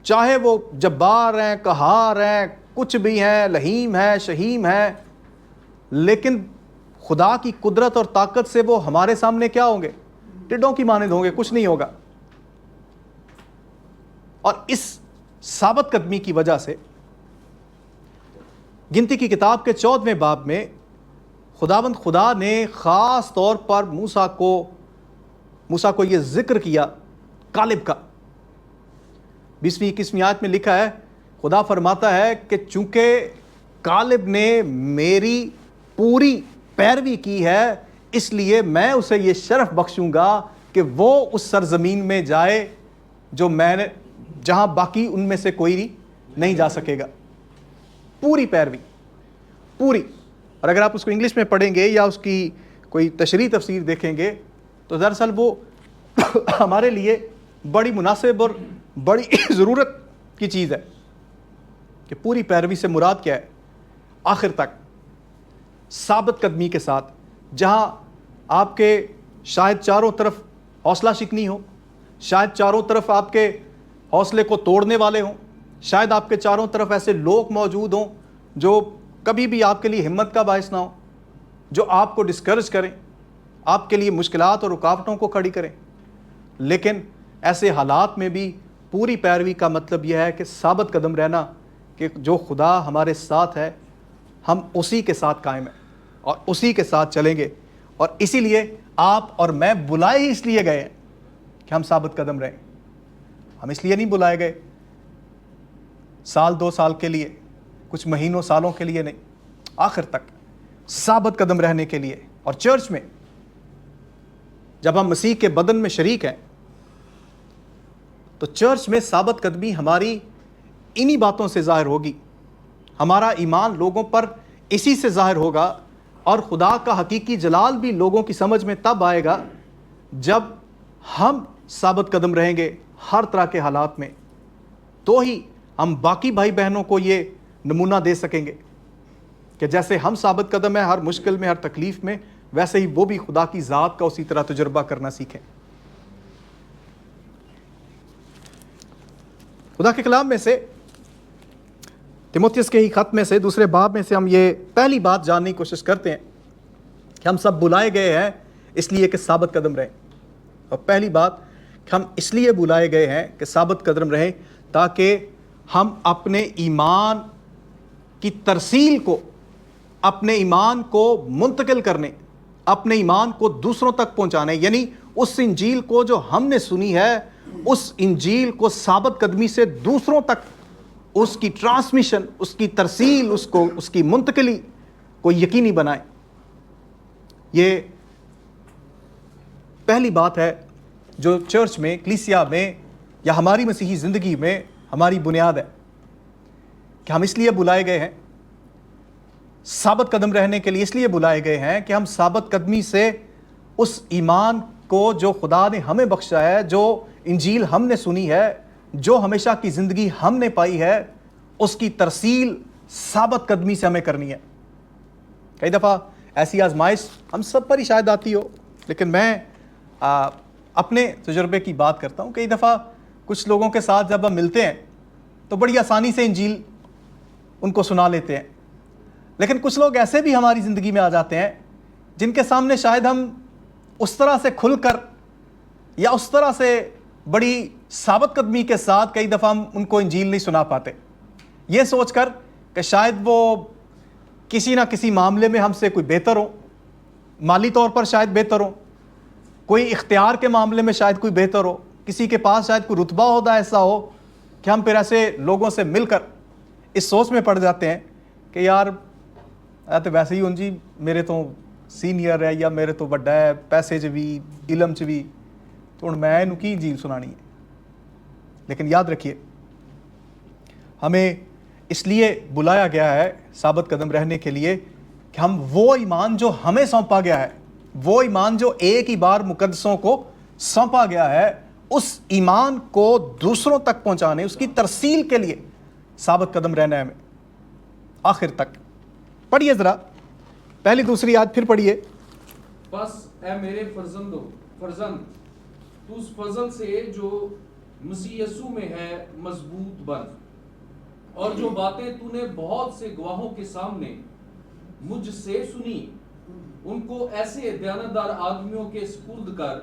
چاہے وہ جبار ہیں، قہار ہیں، کچھ بھی ہیں، لہیم ہے، شہیم ہے، لیکن خدا کی قدرت اور طاقت سے وہ ہمارے سامنے کیا ہوں گے؟ ٹڈوں کی مانند ہوں گے، کچھ نہیں ہوگا. اور اس ثابت قدمی کی وجہ سے گنتی کی کتاب کے 14ویں باب میں خداوند خدا نے خاص طور پر موسیٰ کو یہ ذکر کیا کالب کا. 20ویں-21ویں آیت میں لکھا ہے، خدا فرماتا ہے کہ چونکہ کالب نے میری پوری پیروی کی ہے اس لیے میں اسے یہ شرف بخشوں گا کہ وہ اس سرزمین میں جائے جو میں نے، جہاں باقی ان میں سے کوئی نہیں جا سکے گا. پوری پیروی، پوری. اور اگر آپ اس کو انگلش میں پڑھیں گے یا اس کی کوئی تشریح تفسیر دیکھیں گے تو دراصل وہ ہمارے لیے بڑی مناسب اور بڑی ضرورت کی چیز ہے کہ پوری پیروی سے مراد کیا ہے؟ آخر تک ثابت قدمی کے ساتھ، جہاں آپ کے شاید چاروں طرف حوصلہ شکنی ہو، شاید چاروں طرف آپ کے حوصلے کو توڑنے والے ہوں، شاید آپ کے چاروں طرف ایسے لوگ موجود ہوں جو کبھی بھی آپ کے لیے ہمت کا باعث نہ ہو، جو آپ کو ڈسکرج کریں، آپ کے لیے مشکلات اور رکاوٹوں کو کھڑی کریں. لیکن ایسے حالات میں بھی پوری پیروی کا مطلب یہ ہے کہ ثابت قدم رہنا کہ جو خدا ہمارے ساتھ ہے ہم اسی کے ساتھ قائم ہیں اور اسی کے ساتھ چلیں گے. اور اسی لیے آپ اور میں بلائے ہی اس لیے گئے ہیں کہ ہم ثابت قدم رہیں. ہم اس لیے نہیں بلائے گئے سال 2 سال کے لیے، کچھ مہینوں سالوں کے لیے نہیں، آخر تک ثابت قدم رہنے کے لیے. اور چرچ میں جب ہم مسیح کے بدن میں شریک ہیں تو چرچ میں ثابت قدمی ہماری انہی باتوں سے ظاہر ہوگی. ہمارا ایمان لوگوں پر اسی سے ظاہر ہوگا اور خدا کا حقیقی جلال بھی لوگوں کی سمجھ میں تب آئے گا جب ہم ثابت قدم رہیں گے ہر طرح کے حالات میں. تو ہی ہم باقی بھائی بہنوں کو یہ نمونہ دے سکیں گے کہ جیسے ہم ثابت قدم ہیں ہر مشکل میں، ہر تکلیف میں، ویسے ہی وہ بھی خدا کی ذات کا اسی طرح تجربہ کرنا سیکھیں. خدا کے کلام میں سے، تیموتھیوس کے ہی خط میں سے 2 باب میں سے ہم یہ پہلی بات جاننے کی کوشش کرتے ہیں کہ ہم سب بلائے گئے ہیں اس لیے کہ ثابت قدم رہیں. اور پہلی بات کہ ہم اس لیے بلائے گئے ہیں کہ ثابت قدم رہیں تاکہ ہم اپنے ایمان کی ترسیل کو، اپنے ایمان کو منتقل کرنے، اپنے ایمان کو دوسروں تک پہنچانے، یعنی اس انجیل کو جو ہم نے سنی ہے اس انجیل کو ثابت قدمی سے دوسروں تک اس کی ٹرانسمیشن، اس کی ترسیل، اس کی منتقلی کو یقینی بنائیں. یہ پہلی بات ہے جو چرچ میں، کلیسیا میں یا ہماری مسیحی زندگی میں ہماری بنیاد ہے کہ ہم اس لیے بلائے گئے ہیں ثابت قدم رہنے کے لیے، اس لیے بلائے گئے ہیں کہ ہم ثابت قدمی سے اس ایمان کو جو خدا نے ہمیں بخشا ہے، جو انجیل ہم نے سنی ہے، جو ہمیشہ کی زندگی ہم نے پائی ہے، اس کی ترسیل ثابت قدمی سے ہمیں کرنی ہے. کئی دفعہ ایسی آزمائش ہم سب پر ہی شاید آتی ہو، لیکن میں اپنے تجربے کی بات کرتا ہوں. کئی دفعہ کچھ لوگوں کے ساتھ جب ہم ملتے ہیں تو بڑی آسانی سے انجیل ان کو سنا لیتے ہیں، لیکن کچھ لوگ ایسے بھی ہماری زندگی میں آ جاتے ہیں جن کے سامنے شاید ہم اس طرح سے کھل کر یا اس طرح سے بڑی ثابت قدمی کے ساتھ کئی دفعہ ہم ان کو انجیل نہیں سنا پاتے، یہ سوچ کر کہ شاید وہ کسی نہ کسی معاملے میں ہم سے کوئی بہتر ہو، مالی طور پر شاید بہتر ہو، کوئی اختیار کے معاملے میں شاید کوئی بہتر ہو، کسی کے پاس شاید کوئی رتبہ عہدہ ایسا ہو کہ ہم پھر ایسے لوگوں سے مل کر اس سوچ میں پڑ جاتے ہیں کہ یار تو ویسے ہی ہوں جی، میرے تو سینئر ہے یا میرے تو بڑا ہے، پیسے چ بھی، علم چ بھی، تو ہن میں انہوں کی انجیل سنانی ہے. لیکن یاد رکھیے ہمیں اس لیے بلایا گیا ہے ثابت قدم رہنے کے لیے کہ ہم وہ ایمان جو ہمیں سونپا گیا ہے وہ ایمان جو ایک ہی بار مقدسوں کو سونپا گیا ہے، اس ایمان کو دوسروں تک پہنچانے، اس کی ترسیل کے لیے ثابت قدم رہنا ہے ہمیں آخر تک۔ پڑھیے ذرا پہلی دوسری آیت پھر پڑھیے۔ بس اے میرے فرزند تو اس فضل سے جو مسیح یسوع میں ہے مضبوط بن، اور جو باتیں تو نے بہت سے گواہوں کے سامنے مجھ سے سنی ان کو ایسے دیانتدار آدمیوں کے سپرد کر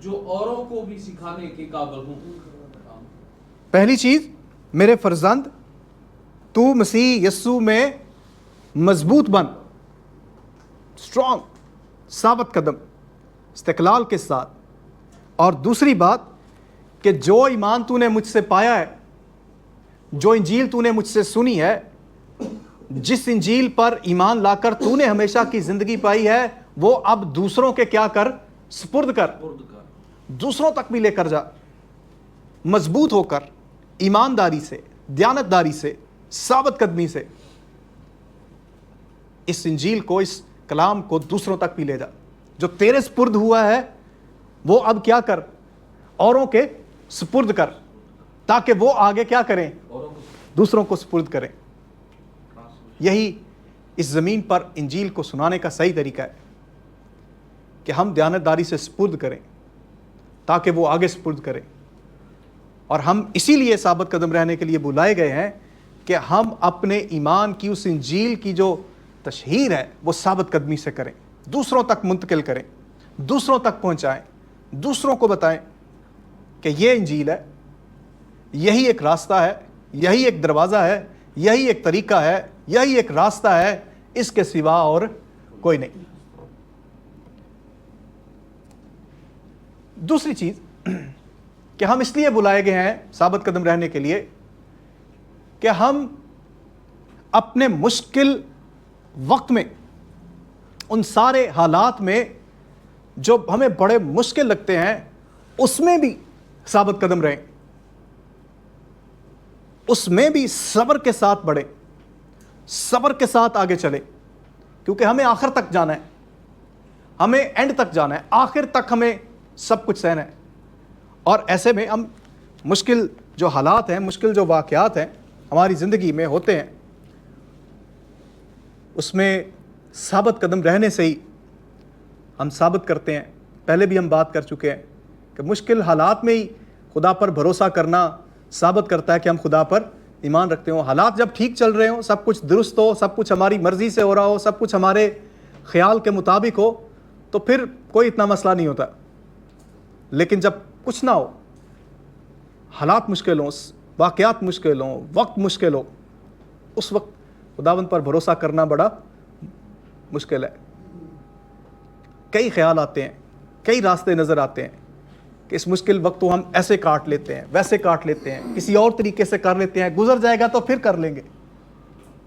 جو اوروں کو بھی سکھانے کے قابل ہوں۔ پہلی چیز، میرے فرزند تو مسیح یسوع میں مضبوط بن، اسٹرانگ، ثابت قدم، استقلال کے ساتھ۔ اور دوسری بات کہ جو ایمان تو نے مجھ سے پایا ہے، جو انجیل تو نے مجھ سے سنی ہے، جس انجیل پر ایمان لا کر تو نے ہمیشہ کی زندگی پائی ہے، وہ اب دوسروں کے کیا کر؟ سپرد کر، دوسروں تک بھی لے کر جا، مضبوط ہو کر، ایمانداری سے، دیانتداری سے، ثابت قدمی سے اس انجیل کو، اس کلام کو دوسروں تک بھی لے جا۔ جو تیرے سپرد ہوا ہے وہ اب کیا کر؟ اوروں کے سپرد کر، تاکہ وہ آگے کیا کریں؟ دوسروں کو سپرد کریں۔ یہی اس زمین پر انجیل کو سنانے کا صحیح طریقہ ہے کہ ہم دیانتداری سے سپرد کریں تاکہ وہ آگے سپرد کریں۔ اور ہم اسی لیے ثابت قدم رہنے کے لیے بلائے گئے ہیں کہ ہم اپنے ایمان کی اس انجیل کی جو تشہیر ہے وہ ثابت قدمی سے کریں، دوسروں تک منتقل کریں، دوسروں تک پہنچائیں، دوسروں کو بتائیں کہ یہ انجیل ہے، یہی ایک راستہ ہے، یہی ایک دروازہ ہے، یہی ایک طریقہ ہے، یہی ایک راستہ ہے، اس کے سوا اور کوئی نہیں۔ دوسری چیز کہ ہم اس لیے بلائے گئے ہیں ثابت قدم رہنے کے لیے کہ ہم اپنے مشکل وقت میں، ان سارے حالات میں جو ہمیں بڑے مشکل لگتے ہیں، اس میں بھی ثابت قدم رہیں، اس میں بھی صبر کے ساتھ بڑھیں، صبر کے ساتھ آگے چلیں، کیونکہ ہمیں آخر تک جانا ہے، ہمیں اینڈ تک جانا ہے، آخر تک ہمیں سب کچھ سہنا ہے۔ اور ایسے میں ہم مشکل جو حالات ہیں، مشکل جو واقعات ہیں ہماری زندگی میں ہوتے ہیں، اس میں ثابت قدم رہنے سے ہی ہم ثابت کرتے ہیں۔ پہلے بھی ہم بات کر چکے ہیں کہ مشکل حالات میں ہی خدا پر بھروسہ کرنا ثابت کرتا ہے کہ ہم خدا پر ایمان رکھتے ہوں۔ حالات جب ٹھیک چل رہے ہوں، سب کچھ درست ہو، سب کچھ ہماری مرضی سے ہو رہا ہو، سب کچھ ہمارے خیال کے مطابق ہو، تو پھر کوئی اتنا مسئلہ نہیں ہوتا۔ لیکن جب کچھ نہ ہو، حالات مشکل ہوں، واقعات مشکل ہوں، وقت مشکل ہو، اس وقت خداوند پر بھروسہ کرنا بڑا مشکل ہے۔ کئی خیال آتے ہیں، کئی راستے نظر آتے ہیں کہ اس مشکل وقت کو ہم ایسے کاٹ لیتے ہیں، ویسے کاٹ لیتے ہیں، کسی اور طریقے سے کر لیتے ہیں، گزر جائے گا تو پھر کر لیں گے۔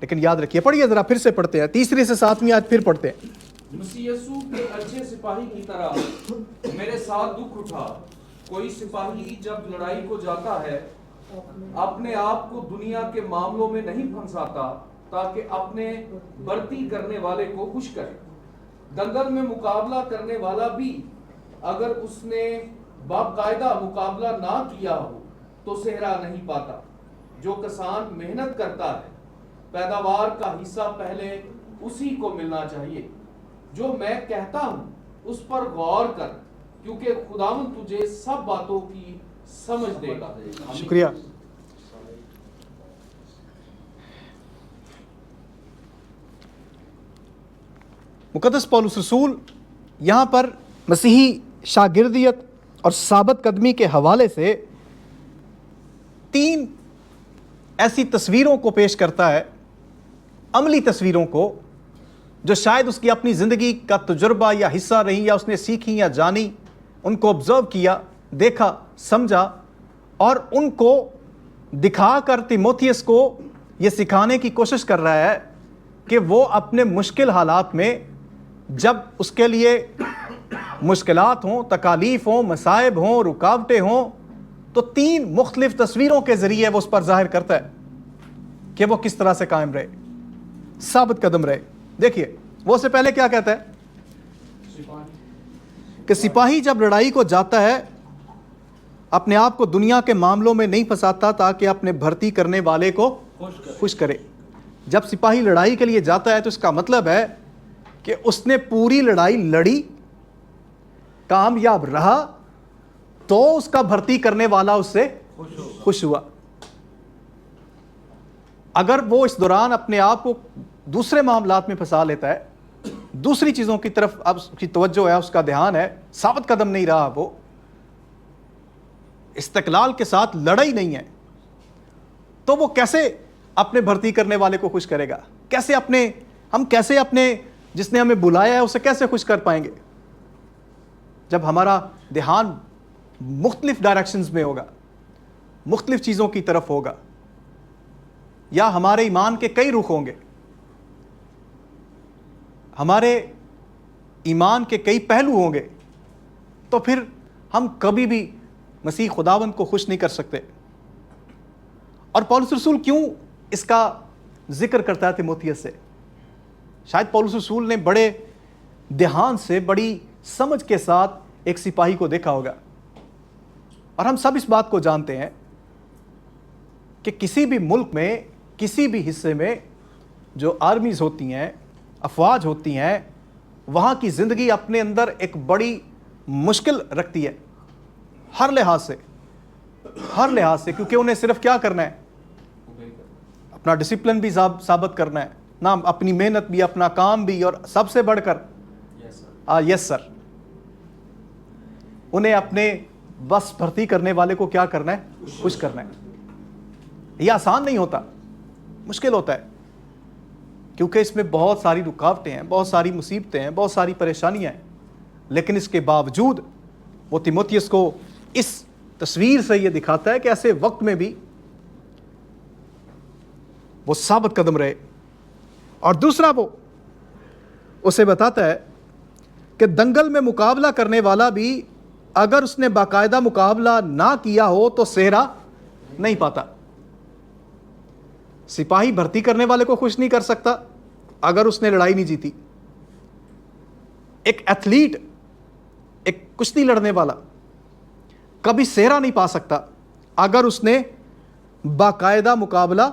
لیکن یاد رکھیے، پڑھیے ذرا پھر سے پڑھتے ہیں، 3 سے 7 آیت پھر پڑھتے ہیں۔ مسیح یسوع کے اچھے سپاہی کی طرح میرے ساتھ دکھ اٹھا۔ کوئی سپاہی جب لڑائی کو جاتا ہے اپنے آپ کو دنیا کے معاملوں میں نہیں پھنساتا تاکہ اپنے برتی کرنے والے کو خوش کرے۔ دنگل میں مقابلہ کرنے والا بھی اگر اس نے باقاعدہ مقابلہ نہ کیا ہو تو صحرا نہیں پاتا۔ جو کسان محنت کرتا ہے پیداوار کا حصہ پہلے اسی کو ملنا چاہیے۔ جو میں کہتا ہوں اس پر غور کر، کیونکہ خداوند تجھے سب باتوں کی سمجھ دے گا۔ شکریہ۔ مقدس پولس رسول یہاں پر مسیحی شاگردیت اور ثابت قدمی کے حوالے سے 3 ایسی تصویروں کو پیش کرتا ہے، عملی تصویروں کو، جو شاید اس کی اپنی زندگی کا تجربہ یا حصہ رہی، یا اس نے سیکھی یا جانی، ان کو آبزرو کیا، دیکھا، سمجھا، اور ان کو دکھا کر تیموتھیوس کو یہ سکھانے کی کوشش کر رہا ہے کہ وہ اپنے مشکل حالات میں، جب اس کے لیے مشکلات ہوں، تکالیف ہوں، مصائب ہوں، رکاوٹیں ہوں، تو 3 مختلف تصویروں کے ذریعے وہ اس پر ظاہر کرتا ہے کہ وہ کس طرح سے قائم رہے، ثابت قدم رہے۔ دیکھیے وہ سے پہلے کیا کہتا ہے؟ کہ سپاہی جب لڑائی کو جاتا ہے اپنے آپ کو دنیا کے معاملوں میں نہیں پھنساتا تاکہ اپنے بھرتی کرنے والے کو خوش کرے. جب سپاہی لڑائی کے لیے جاتا ہے تو اس کا مطلب ہے کہ اس نے پوری لڑائی لڑی, کامیاب رہا, تو اس کا بھرتی کرنے والا اس سے خوش ہوا. اگر وہ اس دوران اپنے آپ کو دوسرے معاملات میں پھنسا لیتا ہے, دوسری چیزوں کی طرف اب اس کی توجہ ہے, اس کا دھیان ہے, ثابت قدم نہیں رہا, وہ استقلال کے ساتھ لڑا ہی نہیں ہے, تو وہ کیسے اپنے بھرتی کرنے والے کو خوش کرے گا؟ ہم کیسے اپنے جس نے ہمیں بلایا ہے اسے کیسے خوش کر پائیں گے جب ہمارا دھیان مختلف ڈائریکشنز میں ہوگا, مختلف چیزوں کی طرف ہوگا, یا ہمارے ایمان کے کئی رخ ہوں گے, ہمارے ایمان کے کئی پہلو ہوں گے, تو پھر ہم کبھی بھی مسیح خداوند کو خوش نہیں کر سکتے. اور پولس رسول کیوں اس کا ذکر کرتا ہے تیموتھیوس سے؟ شاید پولس رسول نے بڑے دھیان سے, بڑی سمجھ کے ساتھ ایک سپاہی کو دیکھا ہوگا, اور ہم سب اس بات کو جانتے ہیں کہ کسی بھی ملک میں, کسی بھی حصے میں جو آرمیز ہوتی ہیں, افواج ہوتی ہیں, وہاں کی زندگی اپنے اندر ایک بڑی مشکل رکھتی ہے ہر لحاظ سے, کیونکہ انہیں صرف کیا کرنا ہے؟ اپنا ڈسپلن بھی ثابت کرنا ہے, نہ اپنی محنت بھی, اپنا کام بھی, اور سب سے بڑھ کر یس سر, انہیں اپنے بس بھرتی کرنے والے کو کیا کرنا ہے؟ خوش کرنا ہے. یہ آسان نہیں ہوتا, مشکل ہوتا ہے, کیونکہ اس میں بہت ساری رکاوٹیں ہیں, بہت ساری مصیبتیں ہیں, بہت ساری پریشانیاں ہیں. لیکن اس کے باوجود وہ تیموتھیوس کو اس تصویر سے یہ دکھاتا ہے کہ ایسے وقت میں بھی وہ ثابت قدم رہے. اور دوسرا وہ اسے بتاتا ہے کہ دنگل میں مقابلہ کرنے والا بھی اگر اس نے باقاعدہ مقابلہ نہ کیا ہو تو صحرا نہیں پاتا. سپاہی بھرتی کرنے والے کو خوش نہیں کر سکتا اگر اس نے لڑائی نہیں جیتی. ایک ایتھلیٹ, ایک کشتی لڑنے والا کبھی صحرا نہیں پا سکتا اگر اس نے باقاعدہ مقابلہ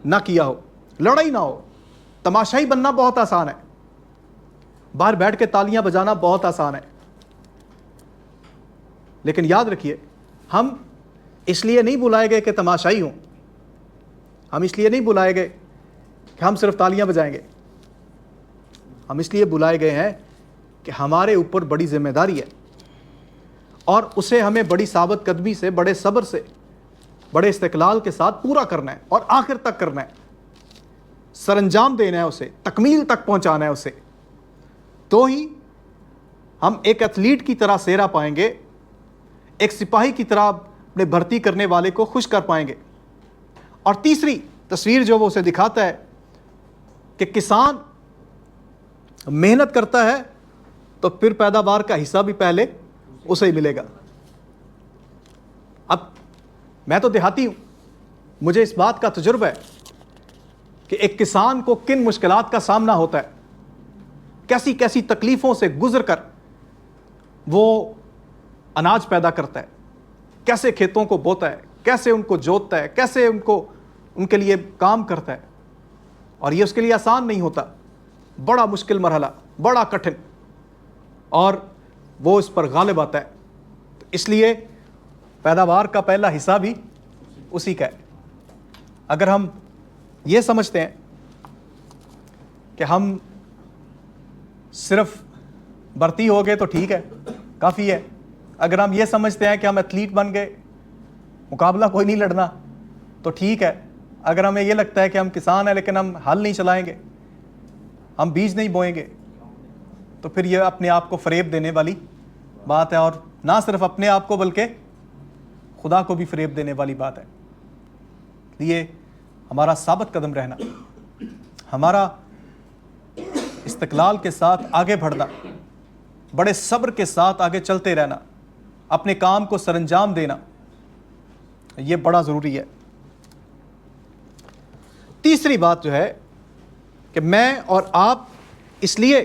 نہ کیا ہو, لڑائی نہ ہو. تماشائی بننا بہت آسان ہے, باہر بیٹھ کے تالیاں بجانا بہت آسان ہے, لیکن یاد رکھیے ہم اس لیے نہیں بلائے گئے کہ تماشائی ہوں, ہم اس لیے نہیں بلائے گئے کہ ہم صرف تالیاں بجائیں گے. ہم اس لیے بلائے گئے ہیں کہ ہمارے اوپر بڑی ذمہ داری ہے, اور اسے ہمیں بڑی ثابت قدمی سے, بڑے صبر سے, بڑے استقلال کے ساتھ پورا کرنا ہے, اور آخر تک کرنا ہے, سر انجام دینا ہے, اسے تکمیل تک پہنچانا ہے اسے. تو ہی ہم ایک ایتھلیٹ کی طرح صحرا پائیں گے, ایک سپاہی کی طرح اپنے بھرتی کرنے والے کو خوش کر پائیں گے. اور تیسری تصویر جو وہ اسے دکھاتا ہے کہ کسان محنت کرتا ہے تو پھر پیداوار کا حصہ بھی پہلے اسے ہی ملے گا. اب میں تو دیہاتی ہوں, مجھے اس بات کا تجربہ ہے کہ ایک کسان کو کن مشکلات کا سامنا ہوتا ہے, کیسی کیسی تکلیفوں سے گزر کر وہ اناج پیدا کرتا ہے, کیسے کھیتوں کو بوتا ہے, کیسے ان کو جوتتا ہے, کیسے ان کے لیے کام کرتا ہے. اور یہ اس کے لیے آسان نہیں ہوتا, بڑا مشکل مرحلہ, بڑا کٹھن, اور وہ اس پر غالب آتا ہے. تو اس لیے پیداوار کا پہلا حصہ بھی اسی کا ہے. اگر ہم یہ سمجھتے ہیں کہ ہم صرف بھرتی ہو گئے تو ٹھیک ہے, کافی ہے. اگر ہم یہ سمجھتے ہیں کہ ہم ایتھلیٹ بن گئے, مقابلہ کوئی نہیں لڑنا, تو ٹھیک ہے. اگر ہمیں یہ لگتا ہے کہ ہم کسان ہیں لیکن ہم ہل نہیں چلائیں گے, ہم بیج نہیں بوئیں گے, تو پھر یہ اپنے آپ کو فریب دینے والی بات ہے, اور نہ صرف اپنے آپ کو بلکہ خدا کو بھی فریب دینے والی بات ہے. یہ ہمارا ثابت قدم رہنا, ہمارا استقلال کے ساتھ آگے بڑھنا, بڑے صبر کے ساتھ آگے چلتے رہنا, اپنے کام کو سر انجام دینا, یہ بڑا ضروری ہے. تیسری بات جو ہے کہ میں اور آپ اس لیے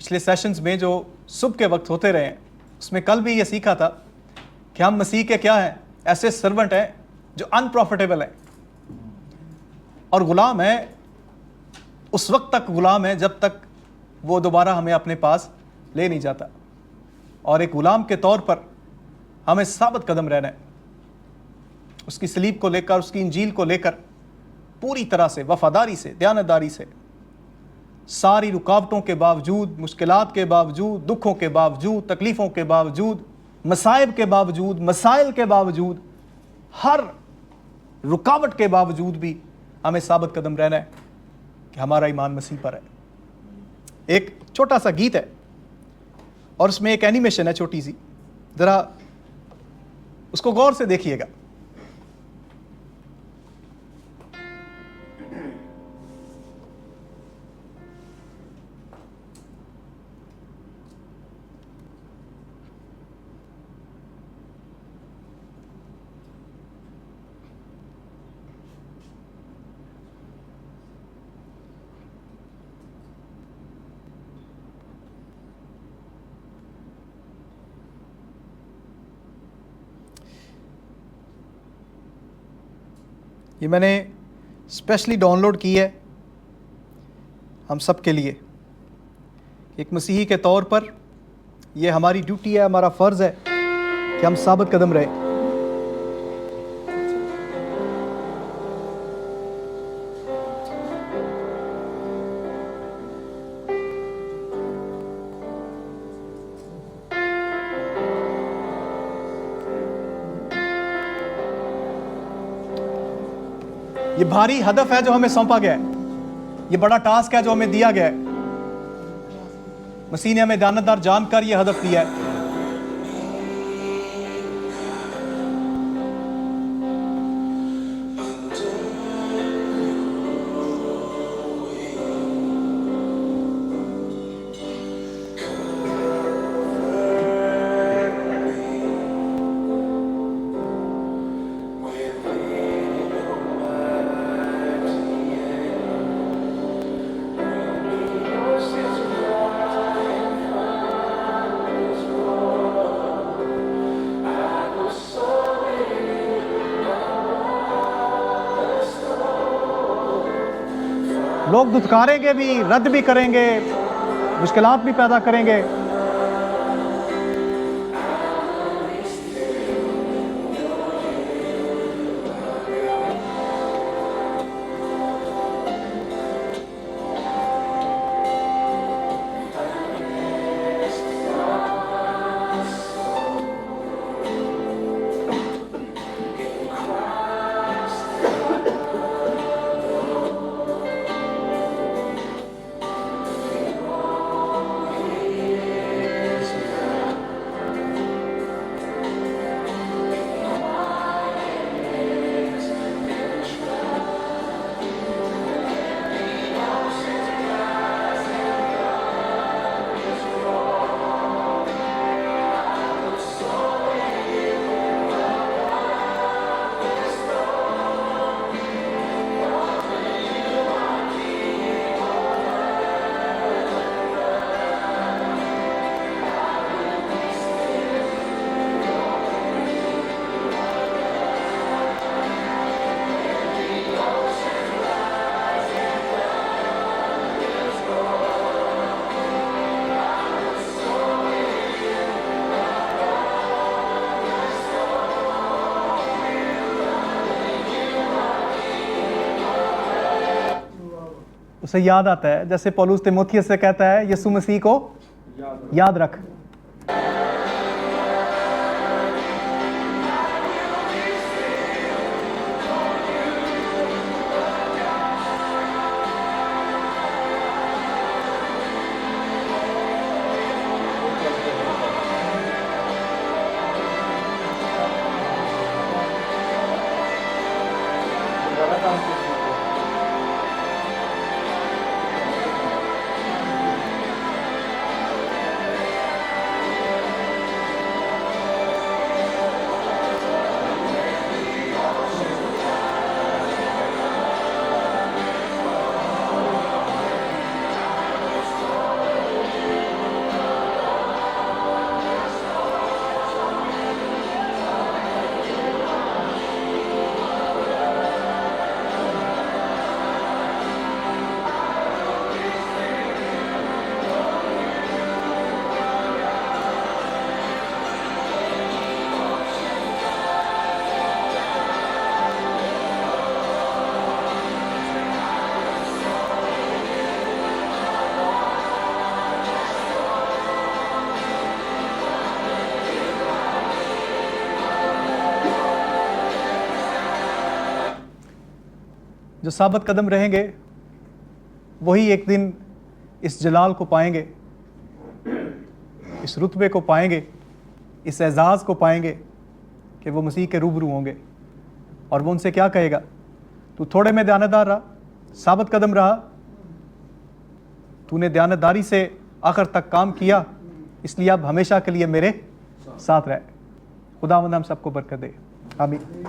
پچھلے سیشنز میں جو صبح کے وقت ہوتے رہے ہیں اس میں کل بھی یہ سیکھا تھا کہ ہم مسیح کے کیا ہیں؟ ایسے سرونٹ ہیں جو ان پروفٹیبل ہیں اور غلام ہیں، اس وقت تک غلام ہیں جب تک وہ دوبارہ ہمیں اپنے پاس لے نہیں جاتا، اور ایک غلام کے طور پر ہمیں ثابت قدم رہنا ہے، اس کی صلیب کو لے کر، اس کی انجیل کو لے کر پوری طرح سے وفاداری سے، دیانتداری سے، ساری رکاوٹوں کے باوجود، مشکلات کے باوجود، دکھوں کے باوجود، تکلیفوں کے باوجود، مصائب کے باوجود، مسائل کے باوجود، ہر رکاوٹ کے باوجود بھی ہمیں ثابت قدم رہنا ہے کہ ہمارا ایمان مسیح پر ہے۔ ایک چھوٹا سا گیت ہے اور اس میں ایک اینیمیشن ہے چھوٹی سی، ذرا اس کو غور سے دیکھیے گا۔ یہ میں نے اسپیشلی ڈاؤن لوڈ کی ہے ہم سب کے لیے، ایک مسیحی کے طور پر یہ ہماری ڈیوٹی ہے، ہمارا فرض ہے کہ ہم ثابت قدم رہیں۔ یہ بھاری ہدف ہے جو ہمیں سونپا گیا ہے، یہ بڑا ٹاسک ہے جو ہمیں دیا گیا ہے۔ مسیح نے ہمیں دیانتدار جان کر یہ ہدف دیا ہے۔ لوگ دھتکاریں گے بھی، رد بھی کریں گے، مشکلات بھی پیدا کریں گے، اسے یاد آتا ہے، جیسے پولس تیموتھیوس سے کہتا ہے یسوع مسیح کو یاد رکھ۔ جو ثابت قدم رہیں گے وہی ایک دن اس جلال کو پائیں گے، اس رتبے کو پائیں گے، اس اعزاز کو پائیں گے کہ وہ مسیح کے روبرو ہوں گے، اور وہ ان سے کیا کہے گا؟ تو تھوڑے میں دیانتدار رہا، ثابت قدم رہا، تو نے دیانتداری سے آخر تک کام کیا، اس لیے اب ہمیشہ کے لیے میرے ساتھ رہے۔ خداوند ہم سب کو برکت دے، آمین۔